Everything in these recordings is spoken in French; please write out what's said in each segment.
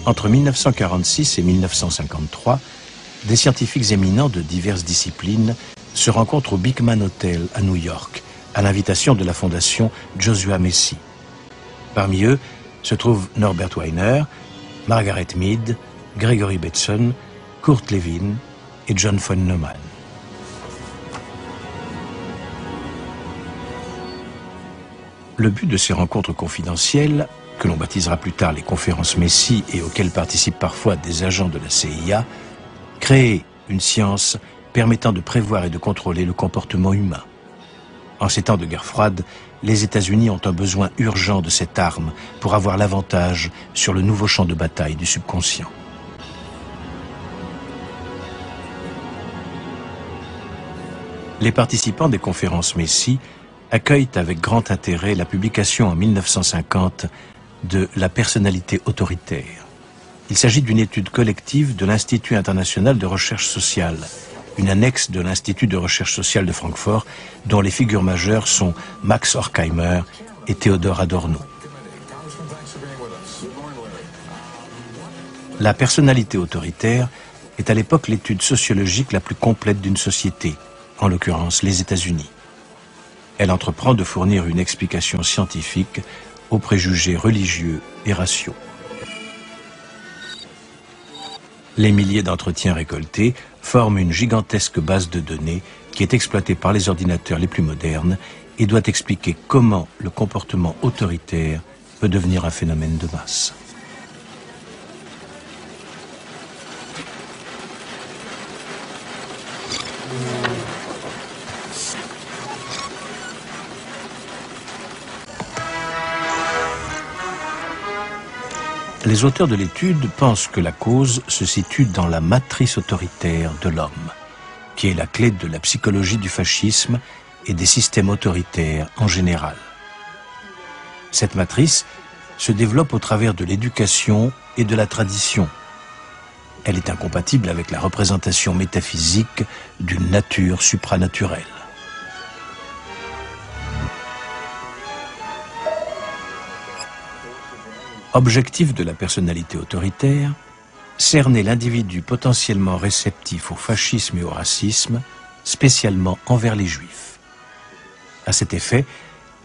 Entre 1946 et 1953, des scientifiques éminents de diverses disciplines se rencontrent au Beekman Hotel à New York, à l'invitation de la fondation Joshua Messi. Parmi eux se trouvent Norbert Wiener, Margaret Mead, Gregory Bateson, Kurt Lewin et John von Neumann. Le but de ces rencontres confidentielles, que l'on baptisera plus tard les conférences Messi et auxquelles participent parfois des agents de la CIA, créer une science permettant de prévoir et de contrôler le comportement humain. En ces temps de guerre froide, les États-Unis ont un besoin urgent de cette arme pour avoir l'avantage sur le nouveau champ de bataille du subconscient. Les participants des conférences Messi accueillent avec grand intérêt la publication en 1950 de La personnalité autoritaire. Il s'agit d'une étude collective de l'Institut international de recherche sociale, une annexe de l'Institut de recherche sociale de Francfort, dont les figures majeures sont Max Horkheimer et Theodor Adorno. La personnalité autoritaire est à l'époque l'étude sociologique la plus complète d'une société, en l'occurrence les États-Unis. Elle entreprend de fournir une explication scientifique aux préjugés religieux et raciaux. Les milliers d'entretiens récoltés forment une gigantesque base de données qui est exploitée par les ordinateurs les plus modernes et doit expliquer comment le comportement autoritaire peut devenir un phénomène de masse. Les auteurs de l'étude pensent que la cause se situe dans la matrice autoritaire de l'homme, qui est la clé de la psychologie du fascisme et des systèmes autoritaires en général. Cette matrice se développe au travers de l'éducation et de la tradition. Elle est incompatible avec la représentation métaphysique d'une nature supranaturelle. Objectif de la personnalité autoritaire, cerner l'individu potentiellement réceptif au fascisme et au racisme, spécialement envers les juifs. À cet effet,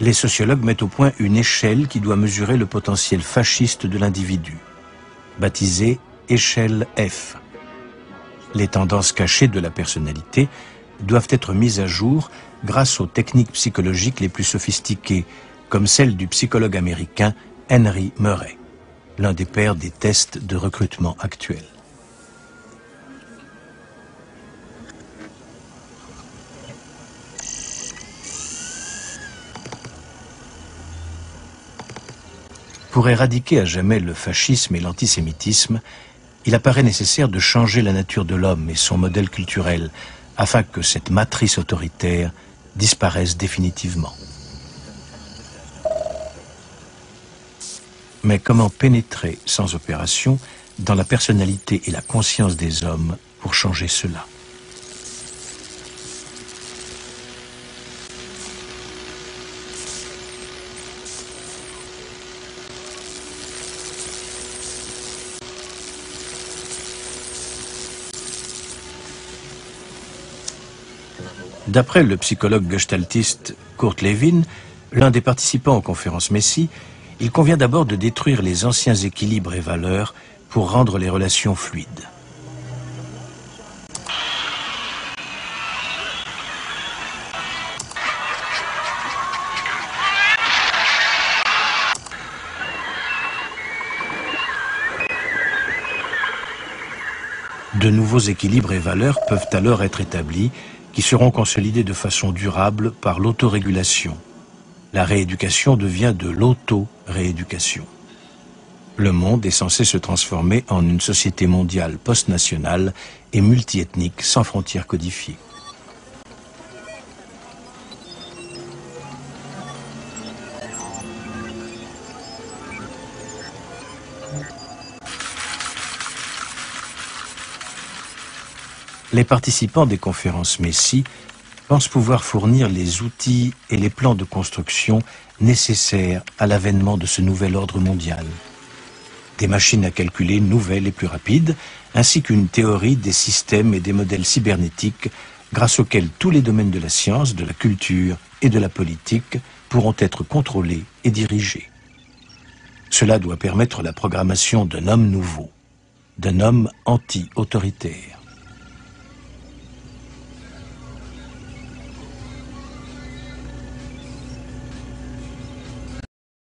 les sociologues mettent au point une échelle qui doit mesurer le potentiel fasciste de l'individu, baptisée échelle F. Les tendances cachées de la personnalité doivent être mises à jour grâce aux techniques psychologiques les plus sophistiquées, comme celle du psychologue américain Henry Murray, l'un des pères des tests de recrutement actuels. Pour éradiquer à jamais le fascisme et l'antisémitisme, il apparaît nécessaire de changer la nature de l'homme et son modèle culturel afin que cette matrice autoritaire disparaisse définitivement. Mais comment pénétrer sans opération dans la personnalité et la conscience des hommes pour changer cela? D'après le psychologue gestaltiste Kurt Lewin, l'un des participants aux conférences Messi, il convient d'abord de détruire les anciens équilibres et valeurs pour rendre les relations fluides. De nouveaux équilibres et valeurs peuvent alors être établis, qui seront consolidés de façon durable par l'autorégulation. La rééducation devient de l'auto-rééducation. Le monde est censé se transformer en une société mondiale post-nationale et multiethnique sans frontières codifiées. Les participants des conférences Messi pensent pouvoir fournir les outils et les plans de construction nécessaires à l'avènement de ce nouvel ordre mondial. des machines à calculer nouvelles et plus rapides, ainsi qu'une théorie des systèmes et des modèles cybernétiques grâce auxquels tous les domaines de la science, de la culture et de la politique pourront être contrôlés et dirigés. Cela doit permettre la programmation d'un homme nouveau, d'un homme anti-autoritaire.